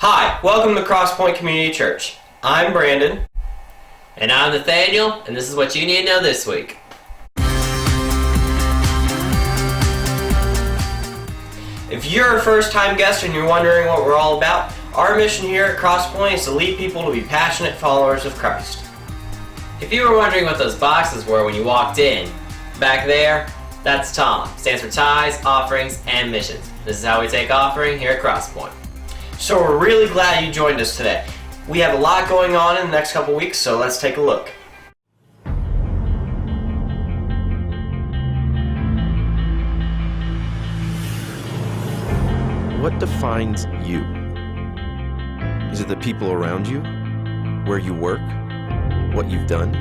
Hi, welcome to Crosspoint Community Church. I'm Brandon. And I'm Nathaniel, and this is what you need to know this week. If you're a first-time guest and you're wondering what we're all about, our mission here at Crosspoint is to lead people to be passionate followers of Christ. If you were wondering what those boxes were when you walked in, back there, that's TOM. Stands for Tithes, Offerings, and Missions. This is how we take offering here at Crosspoint. So we're really glad you joined us today. We have a lot going on in the next couple weeks, so let's take a look. What defines you? Is it the people around you? Where you work? What you've done?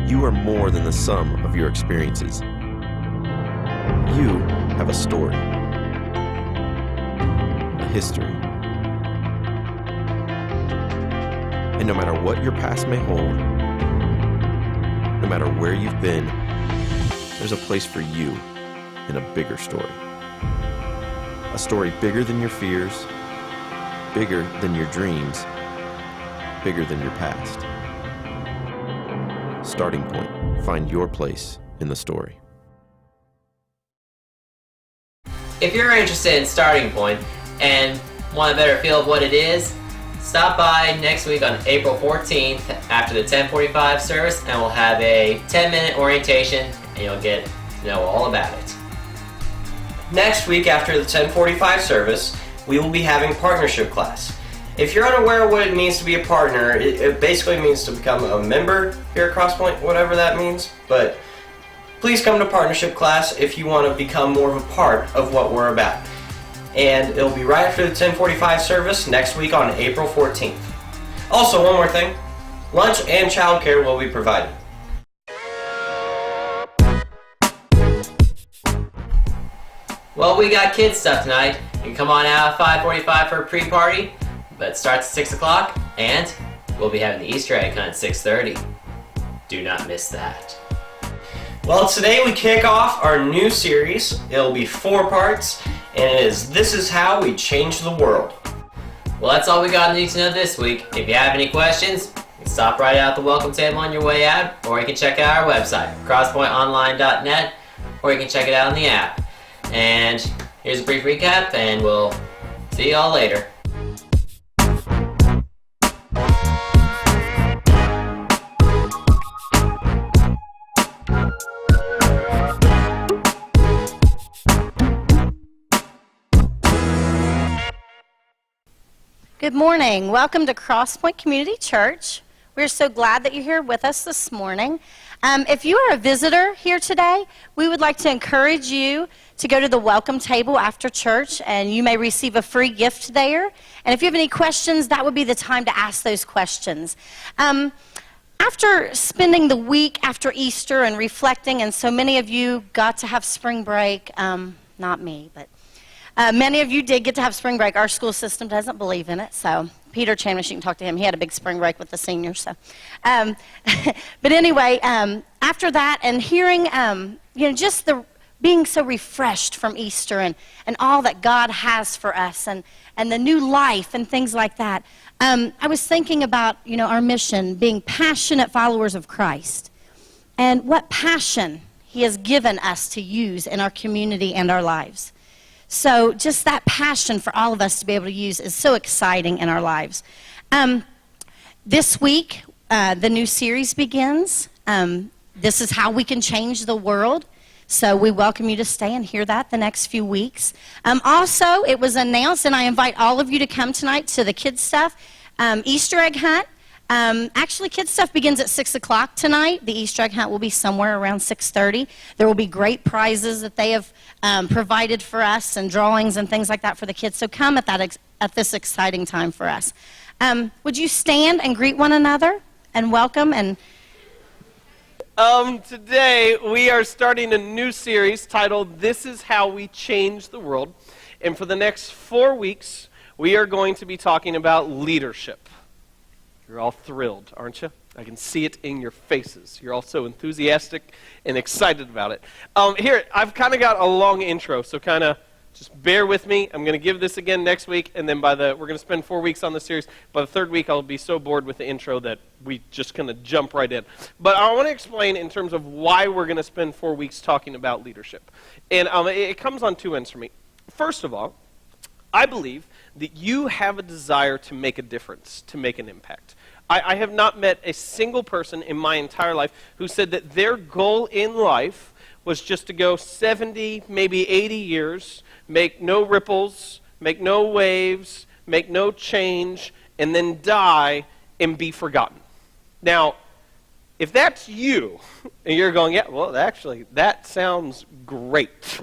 You are more than the sum of your experiences. You have a story, a history. And no matter what your past may hold, no matter where you've been, there's a place for you in a bigger story. A story bigger than your fears, bigger than your dreams, bigger than your past. Starting Point. Find your place in the story. If you're interested in Starting Point and want a better feel of what it is, stop by next week on April 14th after the 10:45 service, and we'll have a 10-minute orientation, and you'll get to know all about it. Next week after the 10:45 service, we will be having partnership class. If you're unaware of what it means to be a partner, it basically means to become a member here at Crosspoint, whatever that means. But please come to partnership class if you want to become more of a part of what we're about. And it'll be right after the 10:45 service next week on April 14th. Also, one more thing, lunch and childcare will be provided. Well, we got kids stuff tonight. You can come on out at 5:45 for a pre-party, but it starts at 6 o'clock, and we'll be having the Easter egg hunt at 6:30. Do not miss that. Well, today we kick off our new series. It'll be 4 parts, and it is This Is How We Change the World. Well, that's all we got to need to know this week. If you have any questions, you can stop right out the welcome table on your way out, or you can check out our website, crosspointonline.net, or you can check it out on the app. And here's a brief recap, and we'll see y'all later. Good morning. Welcome to Crosspoint Community Church. We're so glad that you're here with us this morning. If you are a visitor here today, we would like to encourage you to go to the welcome table after church, and you may receive a free gift there. And if you have any questions, that would be the time to ask those questions. After spending the week after Easter and reflecting, and so many of you got to have spring break, not me, but many of you did get to have spring break. Our school system doesn't believe in it, so Peter Chamish, you can talk to him. He had a big spring break with the seniors. So, but anyway, after that, and hearing, just the being so refreshed from Easter and all that God has for us, and the new life and things like that, I was thinking about our mission, being passionate followers of Christ, and what passion He has given us to use in our community and our lives. So just that passion for all of us to be able to use is so exciting in our lives. This week, the new series begins. This is how we can change the world. So we welcome you to stay and hear that the next few weeks. Also, it was announced, and I invite all of you to come tonight to the kids' stuff, Easter egg hunt. Actually, kids' stuff begins at 6 o'clock tonight. The Easter egg hunt will be somewhere around 6:30. There will be great prizes that they have provided for us, and drawings and things like that for the kids. So come at this exciting time for us. Would you stand and greet one another and welcome? And today we are starting a new series titled This Is How We Change the World. And for the next 4 weeks, we are going to be talking about leadership. You're all thrilled, aren't you? I can see it in your faces. You're all so enthusiastic and excited about it. Here, I've kind of got a long intro, so kind of Just bear with me. I'm going to give this again next week, and then we're going to spend 4 weeks on the series. By the third week, I'll be so bored with the intro that we just kind of jump right in. But I want to explain in terms of why we're going to spend 4 weeks talking about leadership. And it comes on two ends for me. First of all, I believe that you have a desire to make a difference, to make an impact. I have not met a single person in my entire life who said that their goal in life was just to go 70, maybe 80 years, make no ripples, make no waves, make no change, and then die and be forgotten. Now, if that's you, and you're going, yeah, well, actually, that sounds great.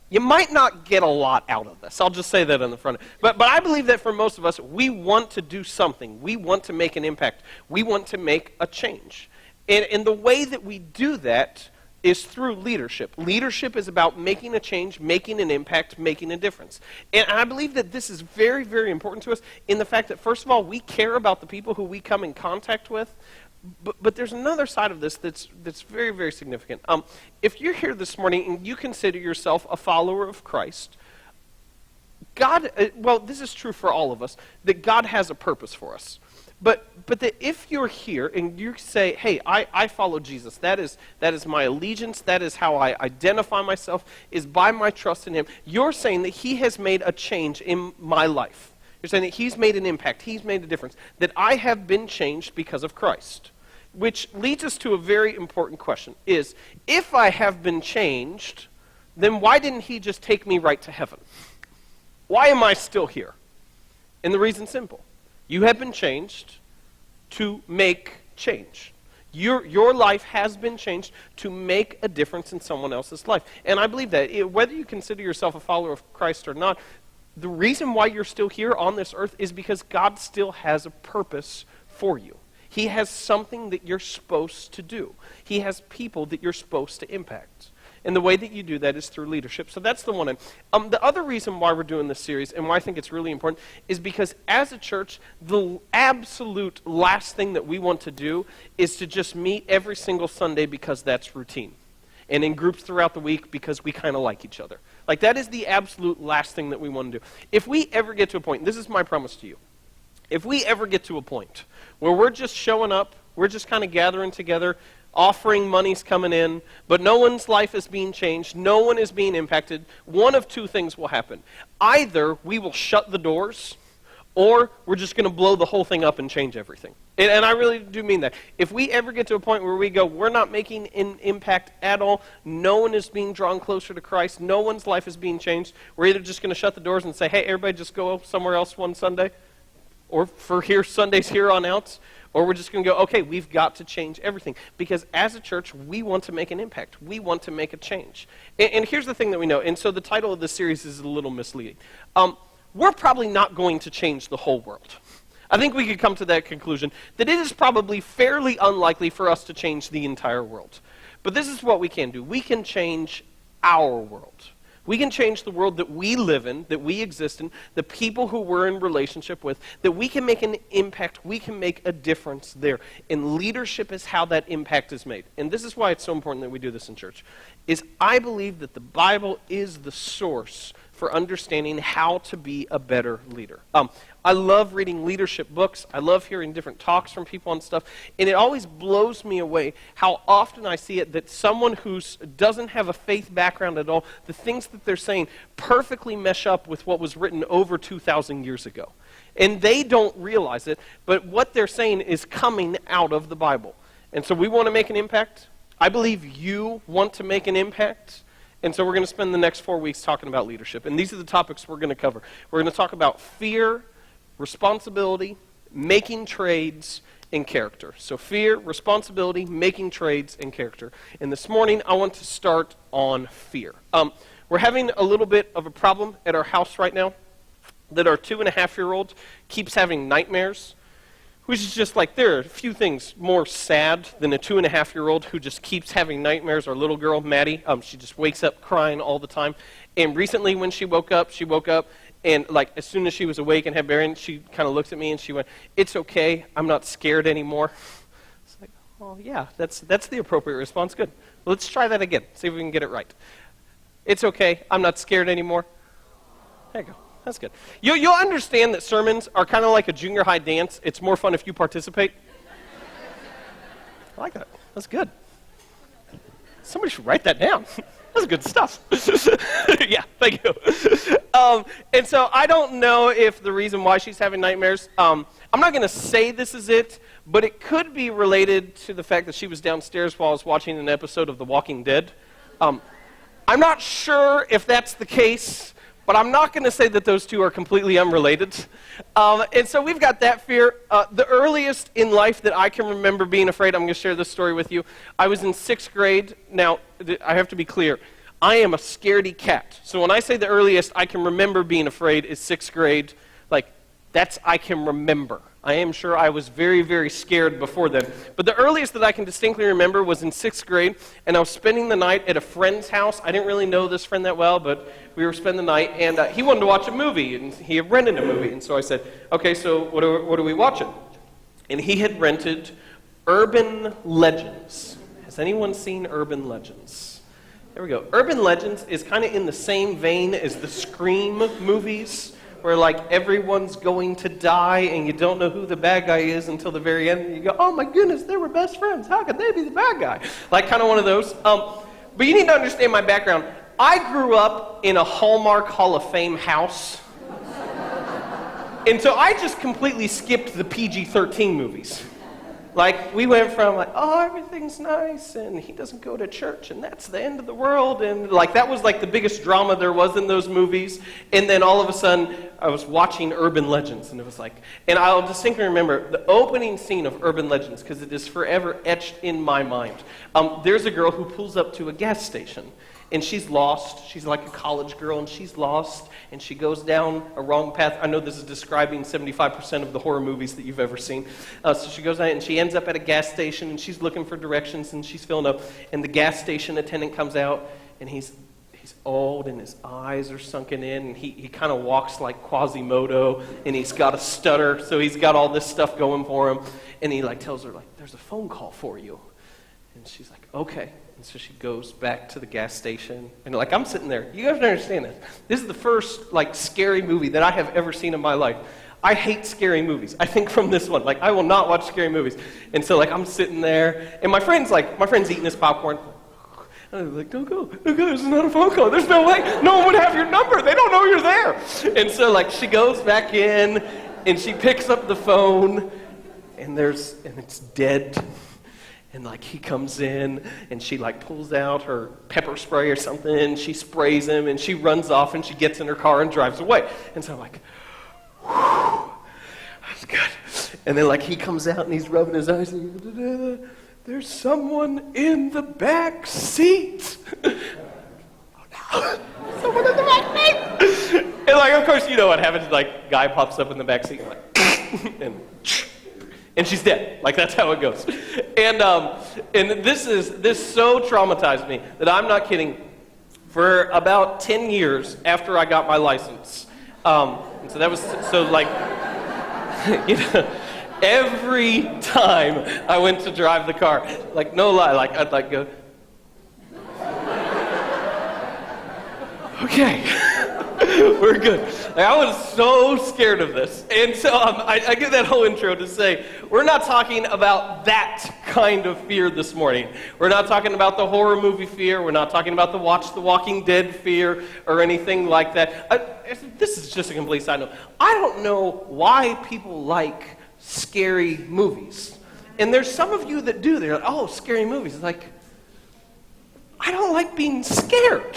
You might not get a lot out of this. I'll just say that on the front. But I believe that for most of us, we want to do something. We want to make an impact. We want to make a change. And the way that we do that is through leadership. Leadership is about making a change, making an impact, making a difference. And I believe that this is very, very important to us in the fact that, first of all, we care about the people who we come in contact with. But there's another side of this that's very, very significant. If you're here this morning and you consider yourself a follower of Christ, God, well, this is true for all of us, that God has a purpose for us. But that if you're here and you say, hey, I follow Jesus, that is my allegiance, that is how I identify myself, is by my trust in him, you're saying that he has made a change in my life. You're saying that he's made an impact, he's made a difference, that I have been changed because of Christ. Which leads us to a very important question, is if I have been changed, then why didn't he just take me right to heaven? Why am I still here? And the reason's simple. You have been changed to make change. Your life has been changed to make a difference in someone else's life. And I believe that whether you consider yourself a follower of Christ or not, the reason why you're still here on this earth is because God still has a purpose for you. He has something that you're supposed to do. He has people that you're supposed to impact. And the way that you do that is through leadership. So that's the one end. The other reason why we're doing this series and why I think it's really important is because as a church, the absolute last thing that we want to do is to just meet every single Sunday because that's routine. And in groups throughout the week because we kind of like each other. Like that is the absolute last thing that we want to do. If we ever get to a point, and this is my promise to you, if we ever get to a point where we're just showing up, we're just kind of gathering together, offering money's coming in, but no one's life is being changed, no one is being impacted, one of two things will happen. Either we will shut the doors, or we're just going to blow the whole thing up and change everything. And I really do mean that. If we ever get to a point where we go, we're not making an impact at all, no one is being drawn closer to Christ, no one's life is being changed, we're either just going to shut the doors and say, hey, everybody just go somewhere else one Sunday, or for here Sundays here on out, or we're just going to go, okay, we've got to change everything. Because as a church, we want to make an impact. We want to make a change. And here's the thing that we know, and so the title of this series is a little misleading. We're probably not going to change the whole world. I think we could come to that conclusion, that it is probably fairly unlikely for us to change the entire world. But this is what we can do. We can change our world. We can change the world that we live in, that we exist in, the people who we're in relationship with, that we can make an impact, we can make a difference there. And leadership is how that impact is made. And this is why it's so important that we do this in church, is I believe that the Bible is the source for understanding how to be a better leader. I love reading leadership books. I love hearing different talks from people and stuff. And it always blows me away how often I see it that someone who doesn't have a faith background at all, the things that they're saying perfectly mesh up with what was written over 2,000 years ago. And they don't realize it, but what they're saying is coming out of the Bible. And so we want to make an impact. I believe you want to make an impact. And so we're going to spend the next 4 weeks talking about leadership. And these are the topics we're going to cover. We're going to talk about fear, responsibility, making trades, and character. So fear, responsibility, making trades, and character. And this morning, I want to start on fear. We're having a little bit of a problem at our house right now that our 2.5-year-old keeps having nightmares. Which is just like, there are a few things more sad than a 2.5-year-old who just keeps having nightmares. Our little girl, Maddie, she just wakes up crying all the time. And recently when she woke up, and like as soon as she was awake and had Barry, she kind of looked at me and she went, "It's okay, I'm not scared anymore." It's like, oh yeah, that's the appropriate response. Good. Let's try that again, see if we can get it right. It's okay. I'm not scared anymore. There you go. That's good. You'll understand that sermons are kind of like a junior high dance. It's more fun if you participate. I like that. That's good. Somebody should write that down. That's good stuff. Yeah, thank you. And so I don't know if the reason why she's having nightmares, I'm not going to say this is it, but it could be related to the fact that she was downstairs while I was watching an episode of The Walking Dead. I'm not sure if that's the case, but I'm not going to say that those two are completely unrelated. And so we've got that fear. The earliest in life that I can remember being afraid, I'm going to share this story with you. I was in 6th grade. Now, I have to be clear. I am a scaredy cat. So when I say the earliest I can remember being afraid is 6th grade, like, that's I can remember. I am sure I was very, very scared before then. But the earliest that I can distinctly remember was in 6th grade, and I was spending the night at a friend's house. I didn't really know this friend that well, but we were spending the night, and he wanted to watch a movie, and he had rented a movie. And so I said, okay, so what are we watching? And he had rented Urban Legends. Has anyone seen Urban Legends? There we go. Urban Legends is kind of in the same vein as the Scream movies, where like everyone's going to die and you don't know who the bad guy is until the very end. And you go, oh my goodness, they were best friends. How could they be the bad guy? Like kind of one of those. But you need to understand my background. I grew up in a Hallmark Hall of Fame house. And so I just completely skipped the PG-13 movies. Like, we went from, like, oh, everything's nice, and he doesn't go to church, and that's the end of the world, and, like, that was, like, the biggest drama there was in those movies, and then all of a sudden, I was watching Urban Legends, and it was like, and I'll distinctly remember the opening scene of Urban Legends, because it is forever etched in my mind. There's a girl who pulls up to a gas station, and she's lost. She's like a college girl, and she's lost, and she goes down a wrong path. I know this is describing 75% of the horror movies that you've ever seen. So she goes out, and she ends up at a gas station, and she's looking for directions, and she's filling up, and the gas station attendant comes out, and he's old, and his eyes are sunken in, and he kind of walks like Quasimodo, and he's got a stutter, so he's got all this stuff going for him, and he like tells her, like, there's a phone call for you. And she's like, okay. And so she goes back to the gas station, and like I'm sitting there. You guys don't understand this. This is the first like scary movie that I have ever seen in my life. I hate scary movies. I think from this one, like I will not watch scary movies. And so like I'm sitting there, and my friend's eating his popcorn. And I'm like, don't go, this is not a phone call. There's no way. No one would have your number. They don't know you're there. And so like she goes back in, and she picks up the phone, and it's dead. And like he comes in and she like pulls out her pepper spray or something and she sprays him and she runs off and she gets in her car and drives away. And so I'm like, whew, that's good. And then like he comes out and he's rubbing his eyes and there's someone in the back seat. Oh no, someone in the back seat. And like of course you know what happens, like guy pops up in the back seat and like and she's dead. Like that's how it goes. And this so traumatized me that I'm not kidding. For about 10 years after I got my license, and so that was like, you know, every time I went to drive the car, like no lie, like I'd like go, okay. We're good. Like, I was so scared of this. And so I give that whole intro to say, we're not talking about that kind of fear this morning. We're not talking about the horror movie fear. We're not talking about the Watch the Walking Dead fear or anything like that. This is just a complete side note. I don't know why people like scary movies. And there's some of you that do. They're like, oh, scary movies. It's like, I don't like being scared.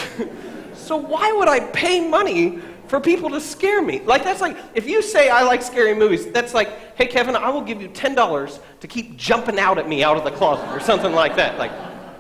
So why would I pay money for people to scare me? Like, that's like, if you say I like scary movies, that's like, hey, Kevin, I will give you $10 to keep jumping out at me out of the closet or something like that. Like,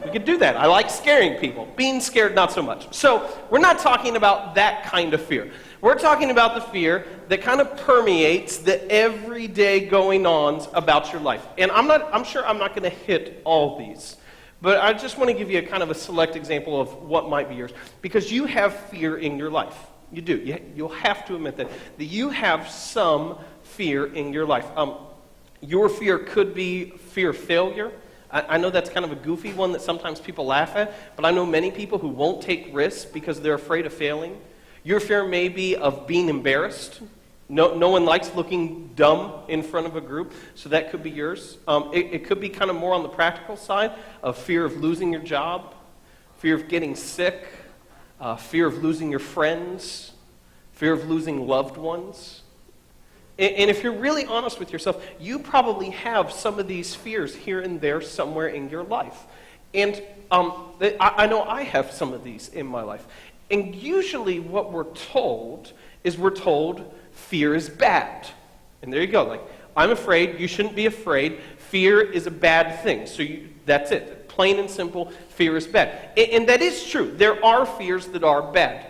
we could do that. I like scaring people. Being scared, not so much. So we're not talking about that kind of fear. We're talking about the fear that kind of permeates the everyday going-ons about your life. And I'm sure I'm not going to hit all these. But I just want to give you a kind of a select example of what might be yours. Because you have fear in your life. You do. You'll have to admit that you have some fear in your life. Your fear could be fear of failure. I know that's kind of a goofy one that sometimes people laugh at, but I know many people who won't take risks because they're afraid of failing. Your fear may be of being embarrassed. No one likes looking dumb in front of a group, so that could be yours. It could be kind of more on the practical side of fear of losing your job, fear of getting sick, fear of losing your friends, fear of losing loved ones. And if you're really honest with yourself, you probably have some of these fears here and there somewhere in your life. And I know I have some of these in my life. And usually what we're told is fear is bad. And there you go. Like, I'm afraid. You shouldn't be afraid. Fear is a bad thing. So that's it. Plain and simple, fear is bad. And that is true. There are fears that are bad.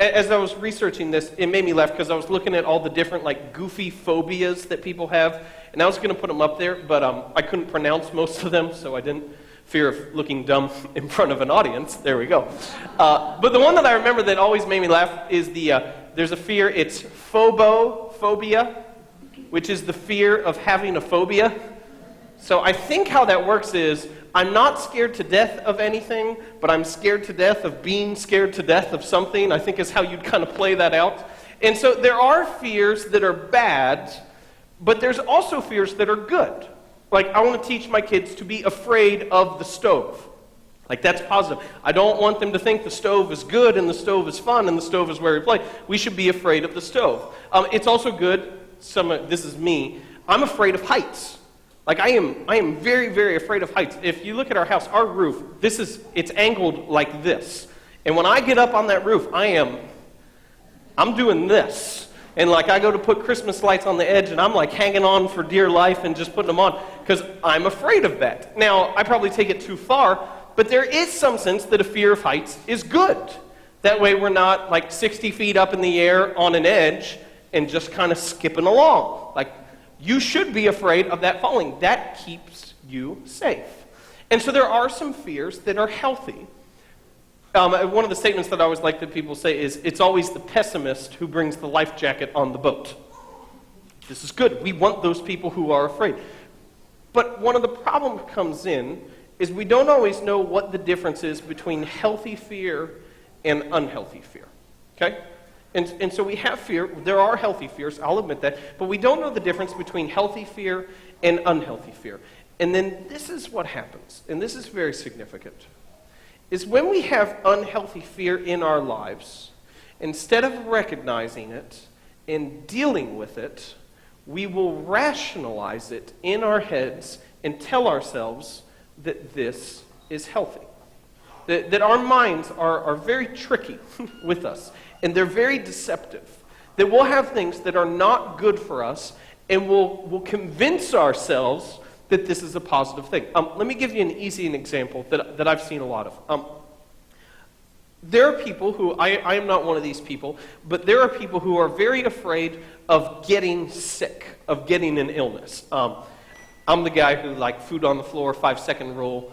As I was researching this, it made me laugh because I was looking at all the different goofy phobias that people have. And I was going to put them up there, but I couldn't pronounce most of them, so I didn't. Fear of looking dumb in front of an audience. There we go. But the one that I remember that always made me laugh is there's a fear, it's phobophobia, which is the fear of having a phobia. So I think how that works is, I'm not scared to death of anything, but I'm scared to death of being scared to death of something, I think is how you'd kind of play that out. And so there are fears that are bad, but there's also fears that are good. Like, I want to teach my kids to be afraid of the stove. Like, that's positive. I don't want them to think the stove is good and the stove is fun and the stove is where we play. We should be afraid of the stove. It's also good, this is me, I'm afraid of heights. Like, I am very, very afraid of heights. If you look at our house, our roof, it's angled like this. And when I get up on that roof, I'm doing this. And I go to put Christmas lights on the edge, and I'm hanging on for dear life and just putting them on because I'm afraid of that. Now, I probably take it too far, but there is some sense that a fear of heights is good. That way we're not 60 feet up in the air on an edge and just kind of skipping along. You should be afraid of that falling. That keeps you safe. And so there are some fears that are healthy. One of the statements that I always like that people say is, it's always the pessimist who brings the life jacket on the boat. This is good. We want those people who are afraid. But one of the problems comes in is we don't always know what the difference is between healthy fear and unhealthy fear. Okay? And so we have fear. There are healthy fears, I'll admit that. But we don't know the difference between healthy fear and unhealthy fear. And then this is what happens, and this is very significant, is when we have unhealthy fear in our lives, instead of recognizing it and dealing with it, we will rationalize it in our heads and tell ourselves that this is healthy. That our minds are very tricky with us, and they're very deceptive. That we'll have things that are not good for us, and we'll convince ourselves that this is a positive thing. Let me give you an easy example that I've seen a lot of. There are people who, I am not one of these people, but there are people who are very afraid of getting sick, of getting an illness. I'm the guy who, food on the floor, 5-second rule,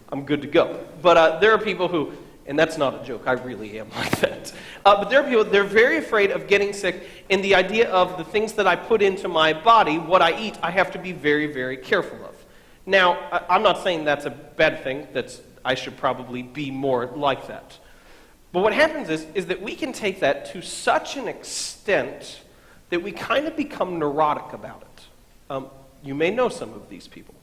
I'm good to go. But there are people who, and that's not a joke, I really am like that. But there are people, they're very afraid of getting sick, and the idea of the things that I put into my body, what I eat, I have to be very, very careful of. Now, I'm not saying that's a bad thing, I should probably be more like that. But what happens is that we can take that to such an extent that we kind of become neurotic about it. You may know some of these people.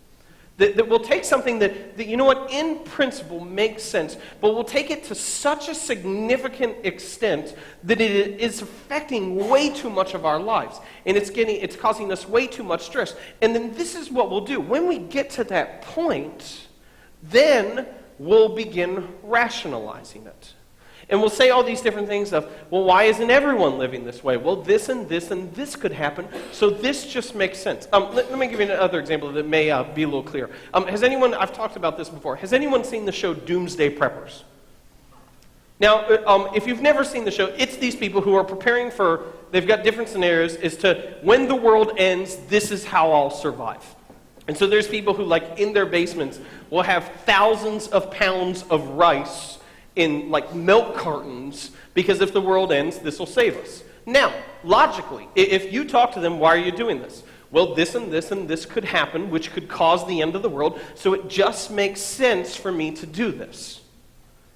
That we'll take something that, you know what, in principle makes sense, but we'll take it to such a significant extent that it is affecting way too much of our lives. And it's causing us way too much stress. And then this is what we'll do. When we get to that point, then we'll begin rationalizing it. And we'll say all these different things of, well, why isn't everyone living this way? Well, this and this and this could happen, so this just makes sense. Let me give you another example that may be a little clearer. I've talked about this before, has anyone seen the show Doomsday Preppers? Now, if you've never seen the show, it's these people who are preparing they've got different scenarios as to when the world ends, this is how I'll survive. And so there's people who, in their basements, will have thousands of pounds of rice in milk cartons, because if the world ends, this will save us. Now, logically, if you talk to them, why are you doing this? well, this and this and this could happen, which could cause the end of the world, so it just makes sense for me to do this.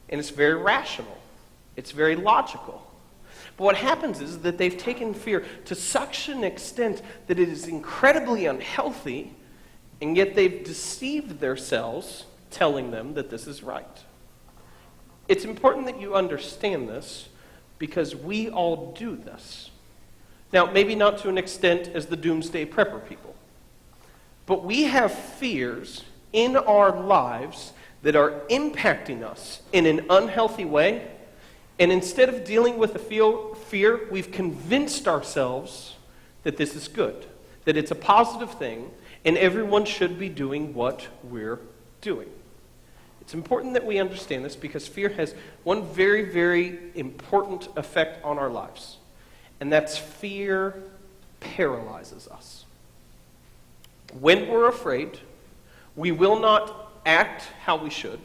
And it's very rational. It's very logical. But what happens is that they've taken fear to such an extent that it is incredibly unhealthy, and yet they've deceived themselves telling them that this is right. It's important that you understand this because we all do this. Now, maybe not to an extent as the doomsday prepper people, but we have fears in our lives that are impacting us in an unhealthy way. And instead of dealing with the fear, we've convinced ourselves that this is good, that it's a positive thing, and everyone should be doing what we're doing. It's important that we understand this because fear has one very, very important effect on our lives, and that's fear paralyzes us. When we're afraid, we will not act how we should.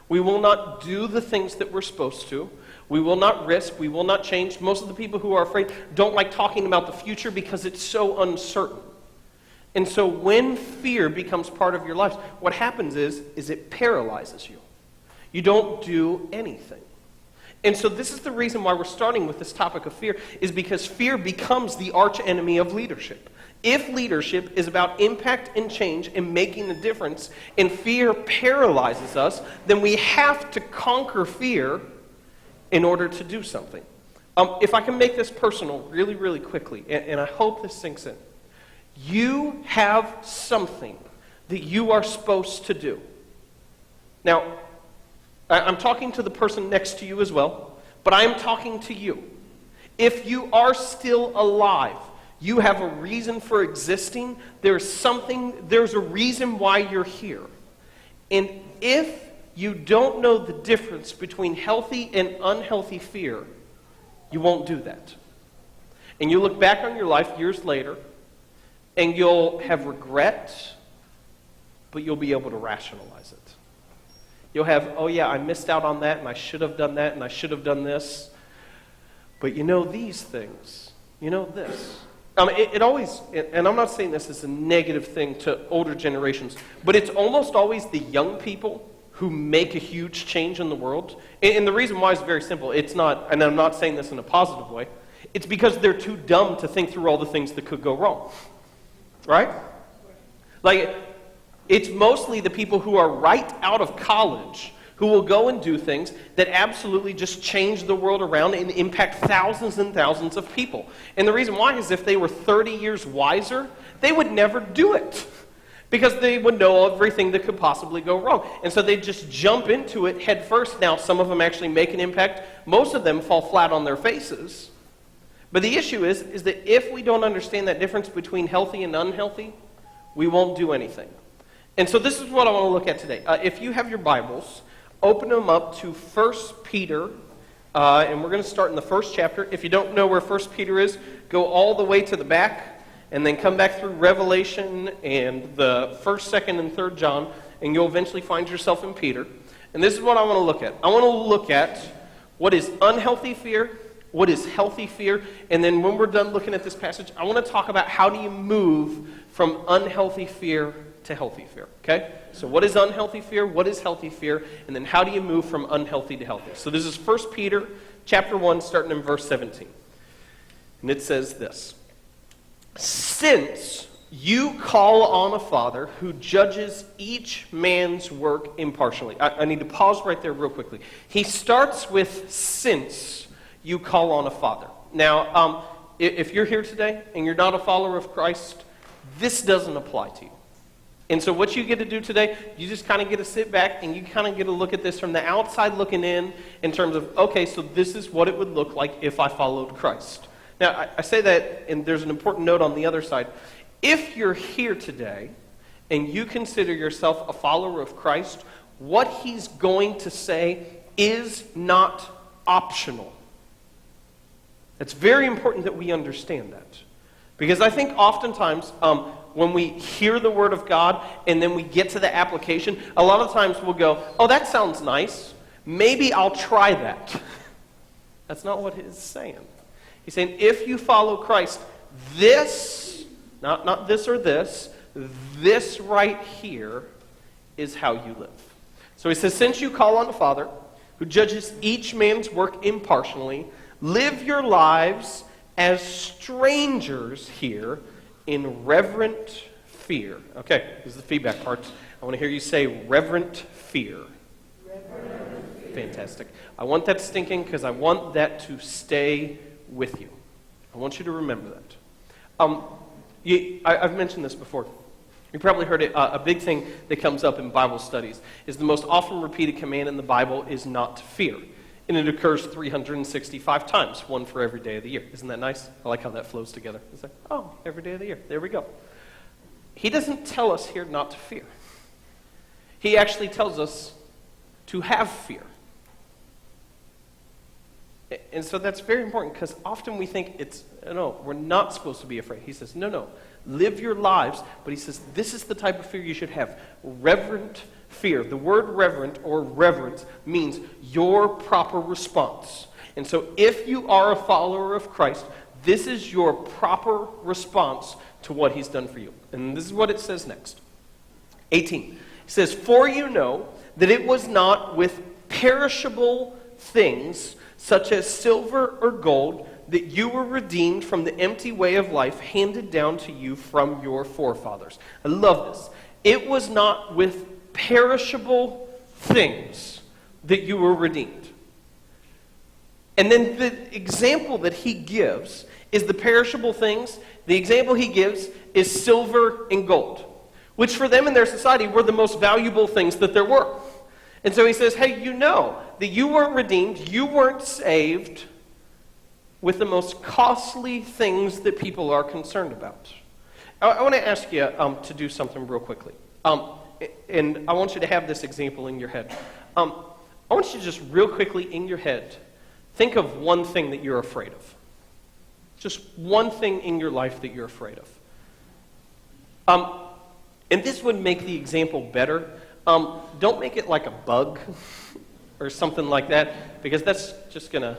We will not do the things that we're supposed to. We will not risk. We will not change. Most of the people who are afraid don't like talking about the future because it's so uncertain. And so when fear becomes part of your life, what happens is it paralyzes you. You don't do anything. And so this is the reason why we're starting with this topic of fear, is because fear becomes the arch enemy of leadership. If leadership is about impact and change and making a difference, and fear paralyzes us, then we have to conquer fear in order to do something. If I can make this personal really, really quickly, and I hope this sinks in. You have something that you are supposed to do. Now, I'm talking to the person next to you as well, but I'm talking to you. If you are still alive, you have a reason for existing. There's a reason why you're here. And if you don't know the difference between healthy and unhealthy fear, you won't do that. And you look back on your life years later, and you'll have regret, but you'll be able to rationalize it. You'll have, oh yeah, I missed out on that, and I should have done that, and I should have done this. But you know these things. You know this. It always, and I'm not saying this is a negative thing to older generations, but it's almost always the young people who make a huge change in the world. And the reason why is very simple. It's not, and I'm not saying this in a positive way, it's because they're too dumb to think through all the things that could go wrong. Right? Like, it's mostly the people who are right out of college who will go and do things that absolutely just change the world around and impact thousands and thousands of people. And the reason why is if they were 30 years wiser, they would never do it. Because they would know everything that could possibly go wrong. And so they just jump into it head first. Now, some of them actually make an impact. Most of them fall flat on their faces. But the issue is that if we don't understand that difference between healthy and unhealthy, we won't do anything. And so this is what I want to look at today. If you have your Bibles, open them up to 1 Peter, and we're going to start in the first chapter. If you don't know where 1 Peter is, go all the way to the back, and then come back through Revelation and the 1st, 2nd, and 3rd John, and you'll eventually find yourself in Peter. And this is what I want to look at. I want to look at what is unhealthy fear, what is healthy fear, and then when we're done looking at this passage, I want to talk about how do you move from unhealthy fear to healthy fear, okay? So what is unhealthy fear, what is healthy fear, and then how do you move from unhealthy to healthy? So this is 1 Peter chapter 1, starting in verse 17. And it says this: "Since you call on a Father who judges each man's work impartially." I need to pause right there real quickly. He starts with "since you call on a Father." Now, if you're here today and you're not a follower of Christ, this doesn't apply to you. And so what you get to do today, you just kind of get to sit back and you kind of get to look at this from the outside looking in terms of, okay, so this is what it would look like if I followed Christ. Now, I say that, and there's an important note on the other side. If you're here today and you consider yourself a follower of Christ, what he's going to say is not optional. It's very important that we understand that. Because I think oftentimes when we hear the Word of God and then we get to the application, a lot of times we'll go, oh, that sounds nice. Maybe I'll try that. That's not what he's saying. He's saying, if you follow Christ, this, Not this or this. This right here is how you live. So he says, since you call on the Father, who judges each man's work impartially, live your lives as strangers here in reverent fear. Okay, this is the feedback part. I want to hear you say reverent fear. Reverent fear. Fantastic. I want that stinking because I want that to stay with you. I want you to remember that. I've mentioned this before. You probably heard it. A big thing that comes up in Bible studies is the most often repeated command in the Bible is not to fear. And it occurs 365 times, one for every day of the year. Isn't that nice? I like how that flows together. It's like, oh, every day of the year. There we go. He doesn't tell us here not to fear. He actually tells us to have fear. And so that's very important because often we think no, we're not supposed to be afraid. He says, no, live your lives. But he says, this is the type of fear you should have. Reverent fear. The word reverent or reverence means your proper response. And so if you are a follower of Christ, this is your proper response to what he's done for you. And this is what it says next. 18. It says, for you know that it was not with perishable things such as silver or gold that you were redeemed from the empty way of life handed down to you from your forefathers. I love this. It was not with perishable things that you were redeemed. And then the example that he gives is the perishable things. The example he gives is silver and gold, which for them in their society were the most valuable things that there were. And so he says, hey, you know that you weren't redeemed, you weren't saved with the most costly things that people are concerned about. I want to ask you to do something real quickly. And I want you to have this example in your head. I want you to just real quickly in your head, think of one thing that you're afraid of. Just one thing in your life that you're afraid of. And this would make the example better. Don't make it like a bug or something like that, because that's just going to...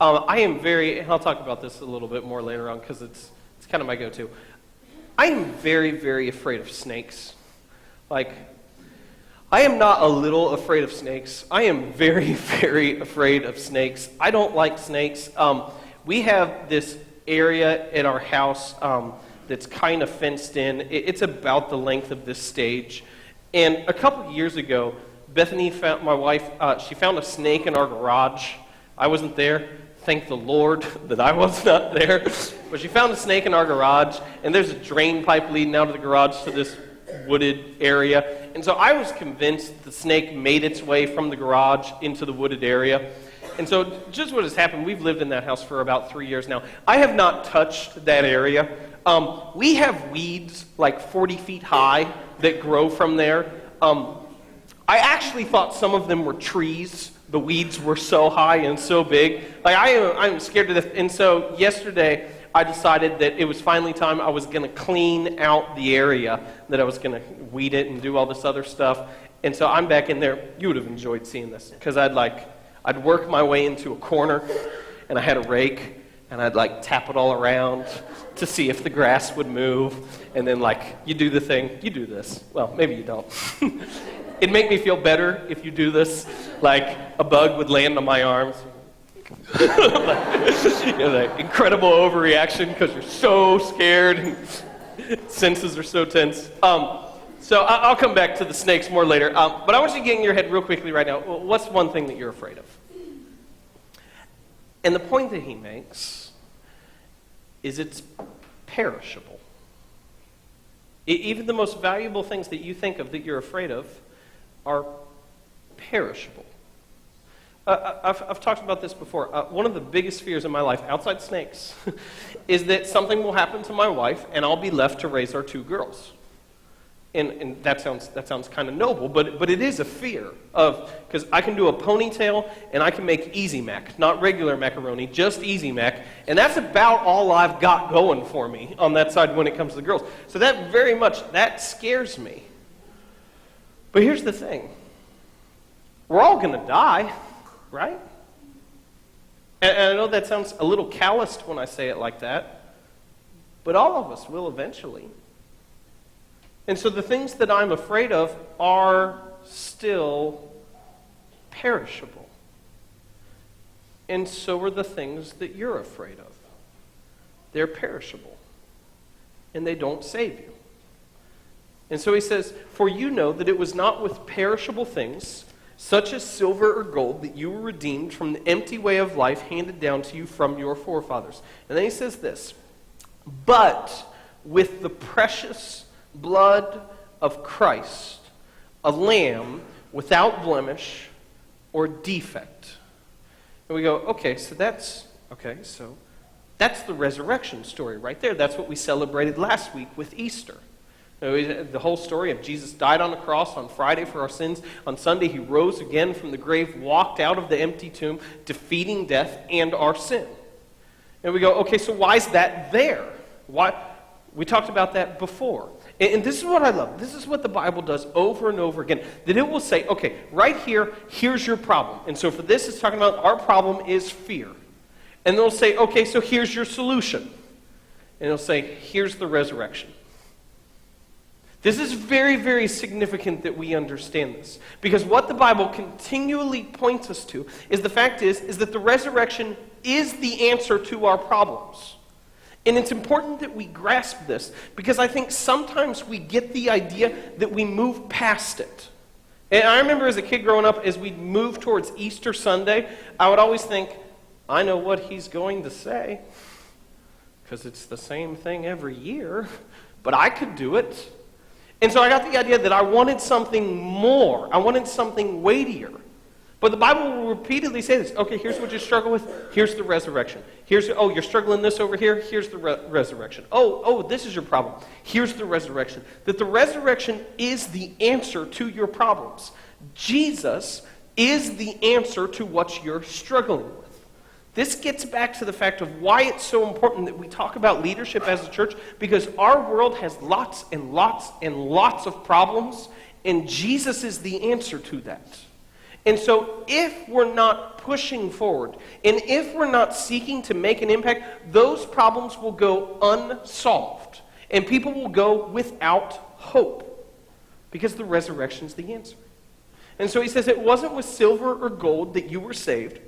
and I'll talk about this a little bit more later on because it's kind of my go-to. I am very, very afraid of snakes. Like, I am not a little afraid of snakes. I am very, very afraid of snakes. I don't like snakes. We have this area in our house that's kind of fenced in. It's about the length of this stage. And a couple years ago, Bethany, my wife, she found a snake in our garage. I wasn't there. Thank the Lord that I was not there. But she found a snake in our garage, and there's a drain pipe leading out of the garage to this wooded area. And so I was convinced the snake made its way from the garage into the wooded area. And so just what has happened, we've lived in that house for about 3 years now. I have not touched that area. We have weeds like 40 feet high that grow from there. I actually thought some of them were trees. The weeds were so high and so big. Like I'm scared to death. And so yesterday, I decided that it was finally time. I was going to clean out the area, that I was going to weed it and do all this other stuff. And so I'm back in there. You would have enjoyed seeing this, because I'd work my way into a corner, and I had a rake, and I'd tap it all around to see if the grass would move. And then you do the thing. You do this. Well, maybe you don't. It'd make me feel better if you do this. Like a bug would land on my arms. The incredible overreaction because you're so scared and senses are so tense. So I'll come back to the snakes more later. But I want you to get in your head real quickly right now. What's one thing that you're afraid of? And the point that he makes is it's perishable. Even the most valuable things that you think of that you're afraid of are perishable. I've talked about this before. One of the biggest fears in my life, outside snakes, is that something will happen to my wife and I'll be left to raise our 2 girls. And that sounds kind of noble, but it is a fear of, because I can do a ponytail and I can make Easy Mac, not regular macaroni, just Easy Mac, and that's about all I've got going for me on that side when it comes to the girls. So that scares me. But here's the thing. We're all going to die, right? And I know that sounds a little calloused when I say it like that, but all of us will eventually. And so the things that I'm afraid of are still perishable. And so are the things that you're afraid of. They're perishable. And they don't save you. And so he says, "For you know that it was not with perishable things, such as silver or gold, that you were redeemed from the empty way of life handed down to you from your forefathers." And then he says this, "But with the precious blood of Christ, a lamb without blemish or defect." And we go, okay, so that's the resurrection story right there. That's what we celebrated last week with Easter. The whole story of Jesus died on the cross on Friday for our sins. On Sunday, he rose again from the grave, walked out of the empty tomb, defeating death and our sin. And we go, okay, so why is that there? Why? We talked about that before. And this is what I love. This is what the Bible does over and over again. That it will say, okay, right here, here's your problem. And so for this, it's talking about our problem is fear. And they'll say, okay, so here's your solution. And it'll say, here's the resurrection. This is very, very significant that we understand this. Because what the Bible continually points us to is the fact is that the resurrection is the answer to our problems. And it's important that we grasp this, because I think sometimes we get the idea that we move past it. And I remember as a kid growing up, as we moved towards Easter Sunday, I would always think, I know what he's going to say, because it's the same thing every year, but I could do it. And so I got the idea that I wanted something more. I wanted something weightier. But the Bible will repeatedly say this. Okay, here's what you struggle with. Here's the resurrection. You're struggling this over here. Here's the resurrection. This is your problem. Here's the resurrection. That the resurrection is the answer to your problems. Jesus is the answer to what you're struggling with. This gets back to the fact of why it's so important that we talk about leadership as a church, because our world has lots and lots and lots of problems, and Jesus is the answer to that. And so if we're not pushing forward, and if we're not seeking to make an impact, those problems will go unsolved. And people will go without hope. Because the resurrection is the answer. And so he says, it wasn't with silver or gold that you were saved,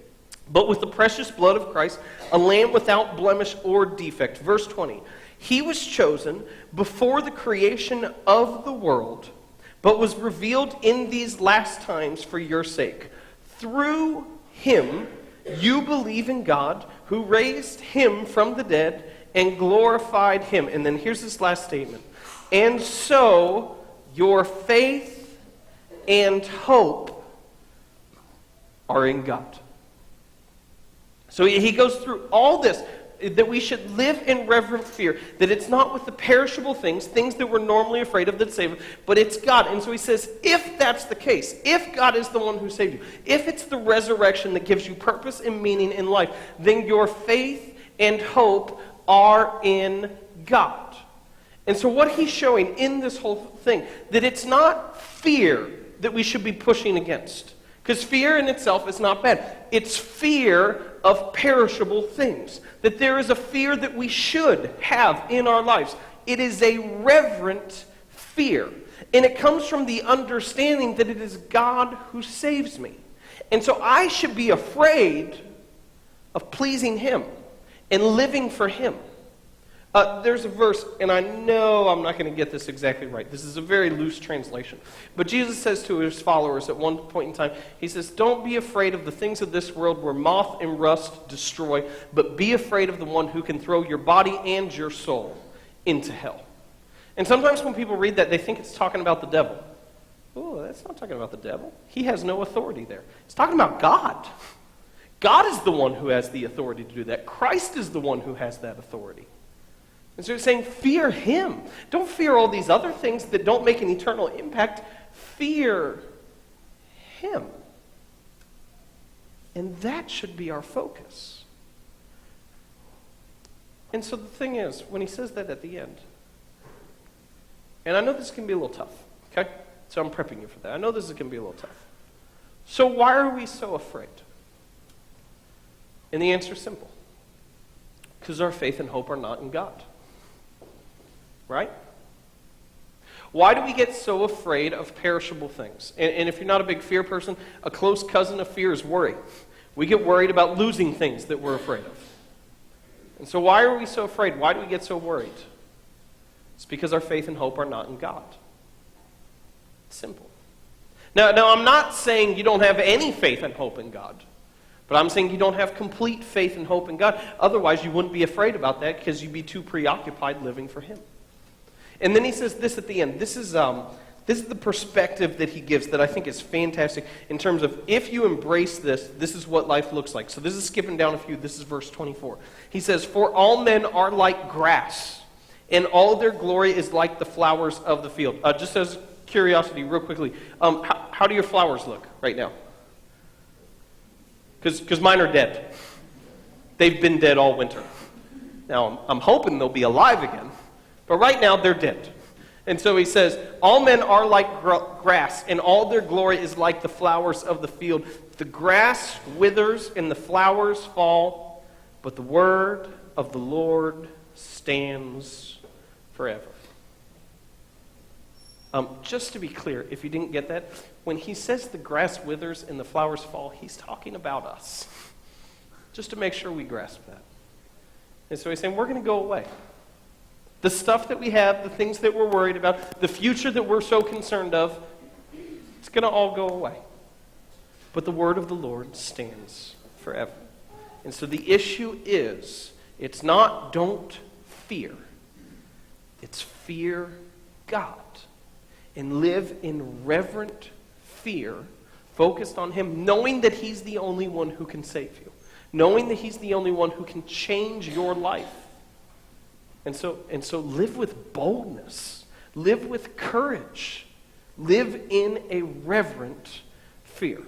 but with the precious blood of Christ, a lamb without blemish or defect. Verse 20, he was chosen before the creation of the world, but was revealed in these last times for your sake. Through him, you believe in God, who raised him from the dead and glorified him. And then here's this last statement. And so, your faith and hope are in God. So he goes through all this, that we should live in reverent fear, that it's not with the perishable things that we're normally afraid of that save us, but it's God. And so he says, if that's the case, if God is the one who saved you, if it's the resurrection that gives you purpose and meaning in life, then your faith and hope are in God. And so what he's showing in this whole thing, that it's not fear that we should be pushing against. Because fear in itself is not bad. It's fear of perishable things. That there is a fear that we should have in our lives. It is a reverent fear. And it comes from the understanding that it is God who saves me. And so I should be afraid of pleasing him and living for him. There's a verse, and I know I'm not going to get this exactly right. This is a very loose translation. But Jesus says to his followers at one point in time, he says, don't be afraid of the things of this world where moth and rust destroy, but be afraid of the one who can throw your body and your soul into hell. And sometimes when people read that, they think it's talking about the devil. Oh, that's not talking about the devil. He has no authority there. It's talking about God. God is the one who has the authority to do that. Christ is the one who has that authority. And so he's saying, fear him. Don't fear all these other things that don't make an eternal impact. Fear him. And that should be our focus. And so the thing is, when he says that at the end, and I know this can be a little tough, okay? So I'm prepping you for that. I know this can be a little tough. So why are we so afraid? And the answer is simple. Because our faith and hope are not in God. right? Why do we get so afraid of perishable things? And if you're not a big fear person, a close cousin of fear is worry. We get worried about losing things that we're afraid of. And so why are we so afraid? Why do we get so worried? It's because our faith and hope are not in God. It's simple. Now, I'm not saying you don't have any faith and hope in God, but I'm saying you don't have complete faith and hope in God. Otherwise, you wouldn't be afraid about that because you'd be too preoccupied living for Him. And then he says this at the end. This is the perspective that he gives that I think is fantastic in terms of if you embrace this, this is what life looks like. So this is skipping down a few. This is verse 24. He says, "For all men are like grass, and all their glory is like the flowers of the field." Just as curiosity, real quickly, how do your flowers look right now? Because mine are dead. They've been dead all winter. Now, I'm hoping they'll be alive again, but right now they're dead. And so he says, all men are like grass, and all their glory is like the flowers of the field. The grass withers and the flowers fall, but the word of the Lord stands forever. Just to be clear, if you didn't get that, when he says the grass withers and the flowers fall, he's talking about us. Just to make sure we grasp that. And so he's saying, we're going to go away. The stuff that we have, the things that we're worried about, the future that we're so concerned of, it's going to all go away. But the word of the Lord stands forever. And so the issue is, it's not don't fear. It's fear God. And live in reverent fear, focused on Him, knowing that He's the only one who can save you. Knowing that He's the only one who can change your life. And so live with boldness. Live with courage. Live in a reverent fear.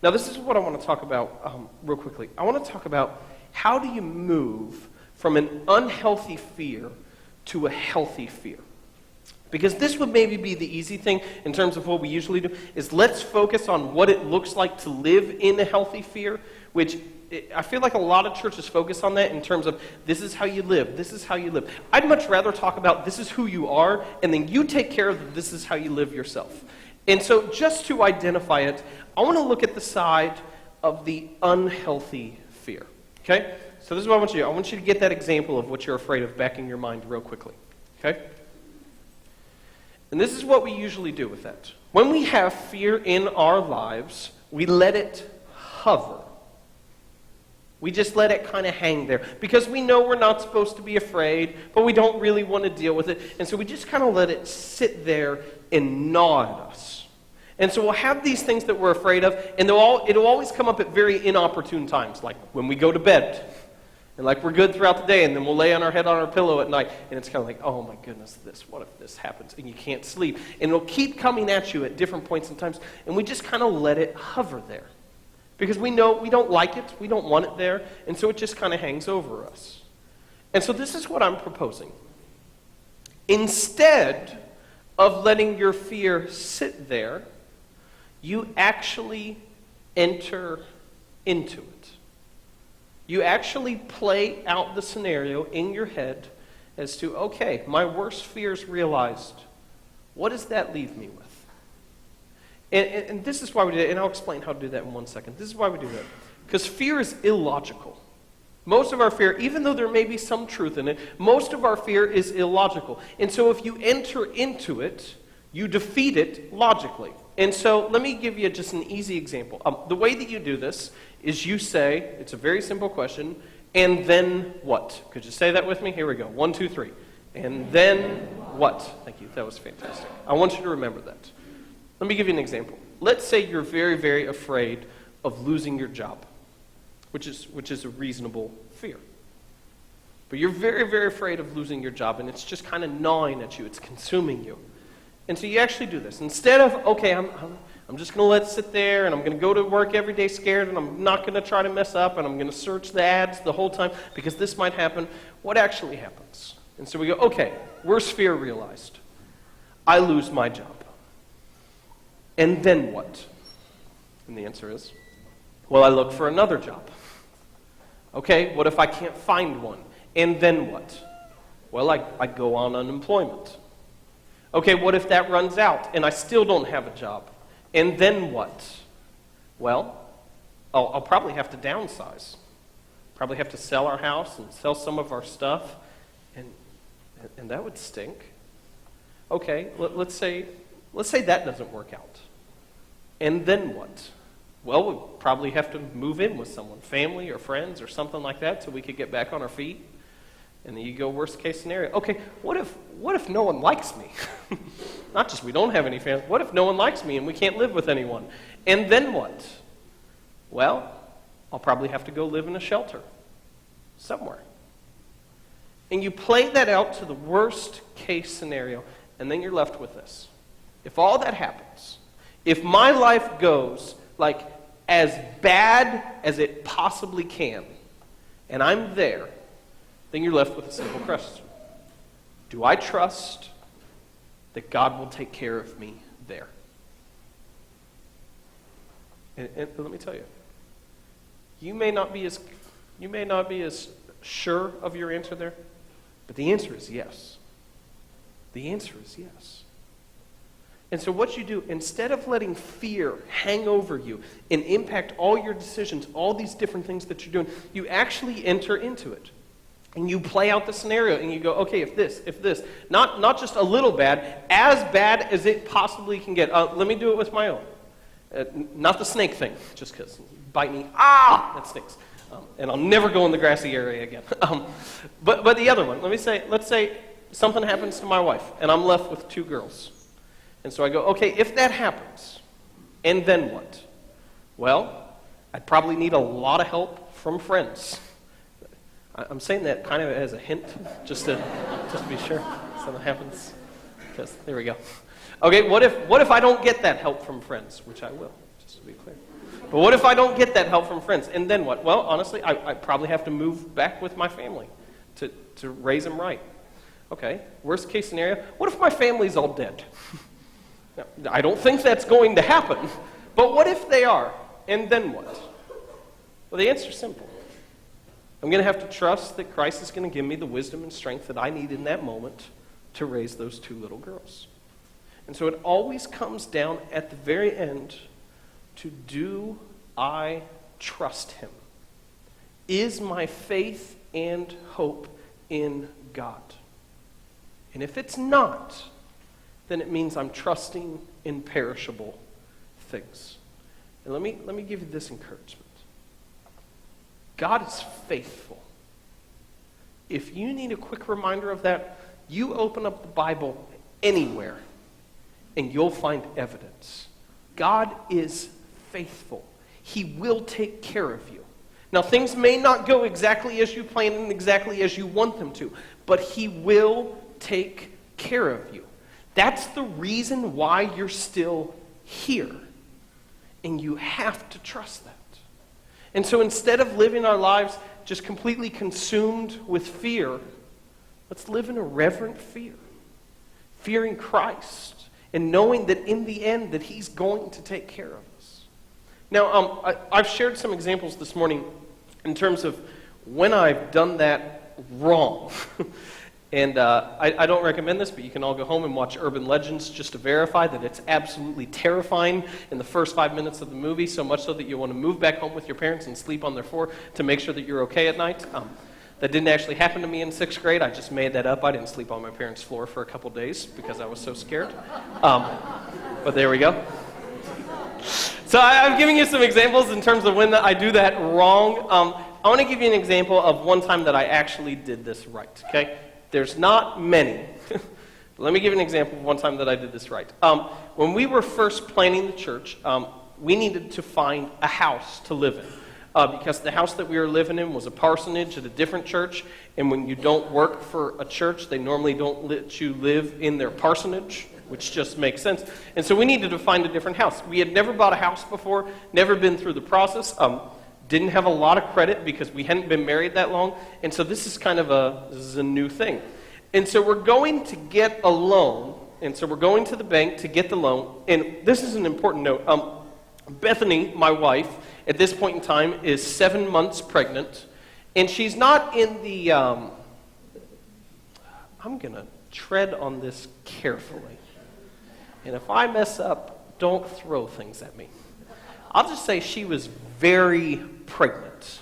Now this is what I want to talk about real quickly. I want to talk about how do you move from an unhealthy fear to a healthy fear. Because this would maybe be the easy thing in terms of what we usually do, is let's focus on what it looks like to live in a healthy fear, which I feel like a lot of churches focus on that in terms of this is how you live, this is how you live. I'd much rather talk about this is who you are, and then you take care of the this is how you live yourself. And so just to identify it, I want to look at the side of the unhealthy fear. Okay? So this is what I want you to do. I want you to get that example of what you're afraid of back in your mind real quickly. Okay? And this is what we usually do with that. When we have fear in our lives, we let it hover. We just let it kind of hang there. Because we know we're not supposed to be afraid, but we don't really want to deal with it. And so we just kind of let it sit there and gnaw at us. And so we'll have these things that we're afraid of, and it'll always come up at very inopportune times, like when we go to bed. And like we're good throughout the day, and then we'll lay on our head on our pillow at night, and it's kind of like, oh my goodness, what if this happens? And you can't sleep. And it'll keep coming at you at different points in times, and we just kind of let it hover there. Because we know we don't like it, we don't want it there, and so it just kind of hangs over us. And so this is what I'm proposing. Instead of letting your fear sit there, you actually enter into it. You actually play out the scenario in your head as to, okay, my worst fears realized. What does that leave me with? And this is why we do it, and I'll explain how to do that in 1 second. This is why we do that. Because fear is illogical. Most of our fear, even though there may be some truth in it, most of our fear is illogical. And so if you enter into it, you defeat it logically. And so let me give you just an easy example. The way that you do this is you say, it's a very simple question, and then what? Could you say that with me? Here we go. 1, 2, 3. And then what? Thank you. That was fantastic. I want you to remember that. Let me give you an example. Let's say you're very, very afraid of losing your job, which is a reasonable fear. But you're very, very afraid of losing your job, and it's just kind of gnawing at you. It's consuming you. And so you actually do this. Instead of, okay, I'm just going to let it sit there, and I'm going to go to work every day scared, and I'm not going to try to mess up, and I'm going to search the ads the whole time, because this might happen. What actually happens? And so we go, okay, worst fear realized. I lose my job. And then what? And the answer is, well, I look for another job. Okay, what if I can't find one? And then what? Well, I'd go on unemployment. Okay, what if that runs out and I still don't have a job? And then what? Well, I'll probably have to downsize. Probably have to sell our house and sell some of our stuff, and that would stink. Okay, let's say that doesn't work out. And then what? Well, we'll probably have to move in with someone, family or friends or something like that, so we could get back on our feet. And then you go worst case scenario. Okay, what if no one likes me? Not just we don't have any family. What if no one likes me and we can't live with anyone? And then what? Well, I'll probably have to go live in a shelter somewhere. And you play that out to the worst case scenario, and then you're left with this. If all that happens, if my life goes like as bad as it possibly can, and I'm there, then you're left with a simple question. Do I trust that God will take care of me there? And let me tell you, you may not be as sure of your answer there, but the answer is yes. The answer is yes. And so what you do, instead of letting fear hang over you and impact all your decisions, all these different things that you're doing, you actually enter into it. And you play out the scenario and you go, okay, if this, not just a little bad, as bad as it possibly can get. Let me do it with my own. Not the snake thing, just because bite me, that stinks. And I'll never go in the grassy area again. But the other one, let's say something happens to my wife and I'm left with 2 girls. And so I go, okay, if that happens, and then what? Well, I'd probably need a lot of help from friends. I'm saying that kind of as a hint, just to be sure something happens. Because there we go. Okay, what if I don't get that help from friends, which I will, just to be clear. But what if I don't get that help from friends, and then what? Well, honestly, I probably have to move back with my family to raise them right. Okay, worst case scenario, what if my family's all dead? Now, I don't think that's going to happen, but what if they are, and then what? Well, the answer's simple. I'm going to have to trust that Christ is going to give me the wisdom and strength that I need in that moment to raise those 2 little girls. And so it always comes down at the very end to, do I trust him? Is my faith and hope in God? And if it's not, then it means I'm trusting in perishable things. And let me give you this encouragement. God is faithful. If you need a quick reminder of that, you open up the Bible anywhere and you'll find evidence. God is faithful. He will take care of you. Now, things may not go exactly as you plan and exactly as you want them to, but he will take care of you. That's the reason why you're still here. And you have to trust that. And so instead of living our lives just completely consumed with fear, let's live in a reverent fear. Fearing Christ and knowing that in the end that he's going to take care of us. Now, I've shared some examples this morning in terms of when I've done that wrong. And I don't recommend this, but you can all go home and watch Urban Legends just to verify that it's absolutely terrifying in the first 5 minutes of the movie, so much so that you want to move back home with your parents and sleep on their floor to make sure that you're okay at night. That didn't actually happen to me in 6th grade. I just made that up. I didn't sleep on my parents' floor for a couple days because I was so scared. But there we go. So I'm giving you some examples in terms of when I do that wrong. I want to give you an example of one time that I actually did this right, okay? There's not many. Let me give you an example of one time that I did this right. When we were first planning the church, we needed to find a house to live in. Because the house that we were living in was a parsonage at a different church, and when you don't work for a church, they normally don't let you live in their parsonage, which just makes sense. And so we needed to find a different house. We had never bought a house before, never been through the process, didn't have a lot of credit because we hadn't been married that long, and so this is kind of a new thing. And so we're going to get a loan, and so we're going to the bank to get the loan, and this is an important note. Bethany, my wife, at this point in time is 7 months pregnant, and she's not in the, I'm going to tread on this carefully. And if I mess up, don't throw things at me. I'll just say she was very pregnant.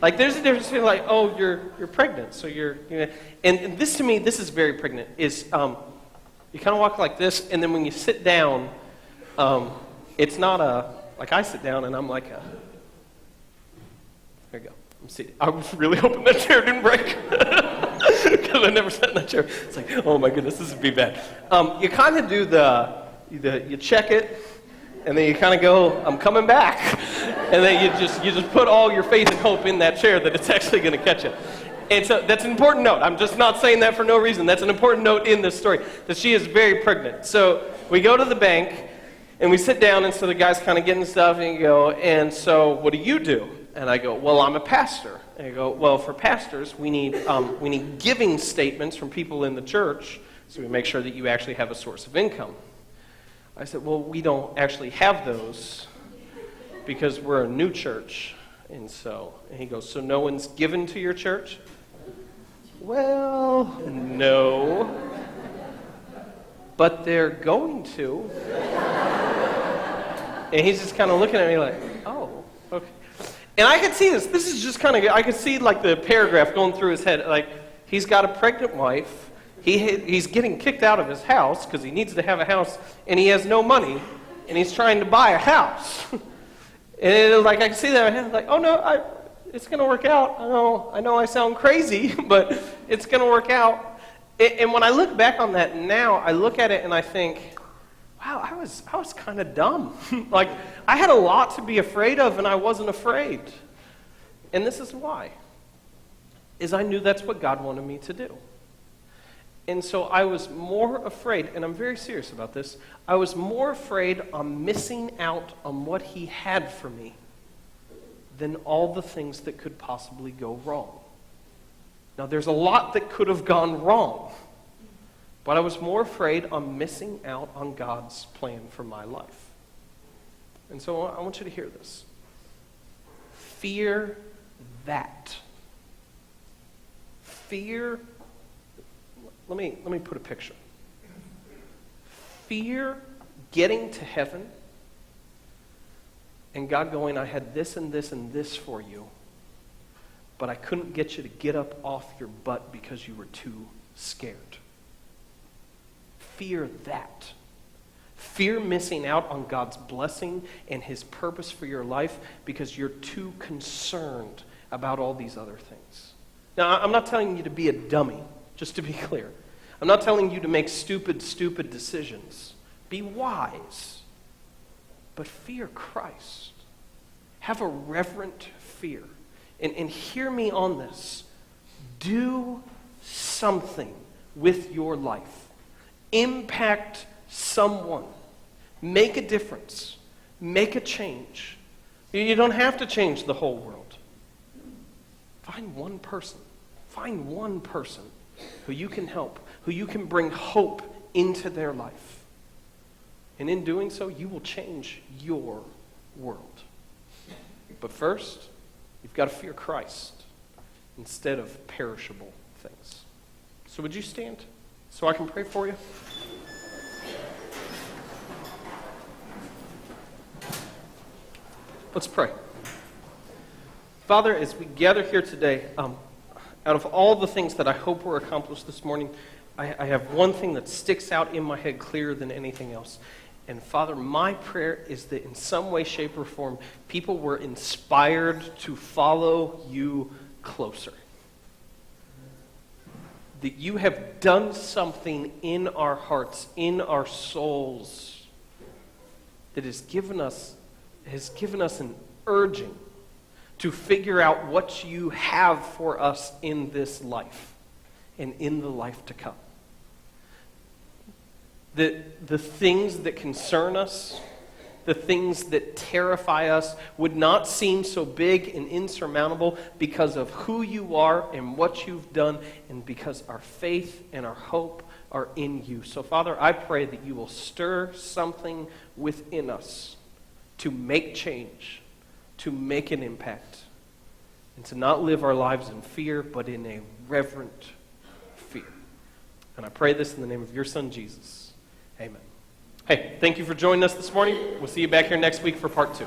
Like, there's a difference between, like, oh, you're pregnant, so you're, you know. And this, to me, this is very pregnant, is you kind of walk like this, and then when you sit down, it's not like I sit down, and I'm like there you go. I'm seated. I was really hoping that chair didn't break, because I never sat in that chair. It's like, oh my goodness, this would be bad. You kind of do you check it, and then you kind of go, I'm coming back. And then you just put all your faith and hope in that chair that it's actually going to catch it. And so that's an important note. I'm just not saying that for no reason. That's an important note in this story, that she is very pregnant. So we go to the bank, and we sit down, and so the guy's kind of getting stuff, and you go, and so what do you do? And I go, well, I'm a pastor. And I go, well, for pastors, we need giving statements from people in the church, so we make sure that you actually have a source of income. I said, well, we don't actually have those because we're a new church. And he goes, so no one's given to your church? Well, no. But they're going to. And he's just kind of looking at me like, oh, okay. And I could see this. This is just kind of, I could see like the paragraph going through his head. Like, he's got a pregnant wife. He's getting kicked out of his house because he needs to have a house, and he has no money, and he's trying to buy a house. And like I can see that in my head, like, oh no, it's going to work out. I know I sound crazy, but it's going to work out. And when I look back on that now, I look at it and I think, wow, I was kind of dumb. Like, I had a lot to be afraid of, and I wasn't afraid. And this is why. Is I knew that's what God wanted me to do. And so I was more afraid, and I'm very serious about this, I was more afraid on missing out on what he had for me than all the things that could possibly go wrong. Now, there's a lot that could have gone wrong, but I was more afraid on missing out on God's plan for my life. And so I want you to hear this. Fear that. Fear. Let me put a picture. Fear getting to heaven and God going, I had this and this and this for you, but I couldn't get you to get up off your butt because you were too scared. Fear that. Fear missing out on God's blessing and his purpose for your life because you're too concerned about all these other things. Now, I'm not telling you to be a dummy. Just to be clear, I'm not telling you to make stupid decisions. Be wise, but fear Christ. Have a reverent fear. And hear me on this. Do something with your life. Impact someone. Make a difference. Make a change. You don't have to change the whole world. Find one person. Find one person who you can help, who you can bring hope into their life. And in doing so, you will change your world. But first, you've got to fear Christ instead of perishable things. So would you stand so I can pray for you? Let's pray. Father, as we gather here today, out of all the things that I hope were accomplished this morning, I have one thing that sticks out in my head clearer than anything else. And Father, my prayer is that in some way, shape, or form, people were inspired to follow you closer. That you have done something in our hearts, in our souls, that has given us an urging to figure out what you have for us in this life and in the life to come. The things that concern us, the things that terrify us, would not seem so big and insurmountable because of who you are and what you've done, and because our faith and our hope are in you. So, Father, I pray that you will stir something within us to make change, to make an impact, and to not live our lives in fear, but in a reverent fear. And I pray this in the name of your Son, Jesus. Amen. Hey, thank you for joining us this morning. We'll see you back here next week for part 2.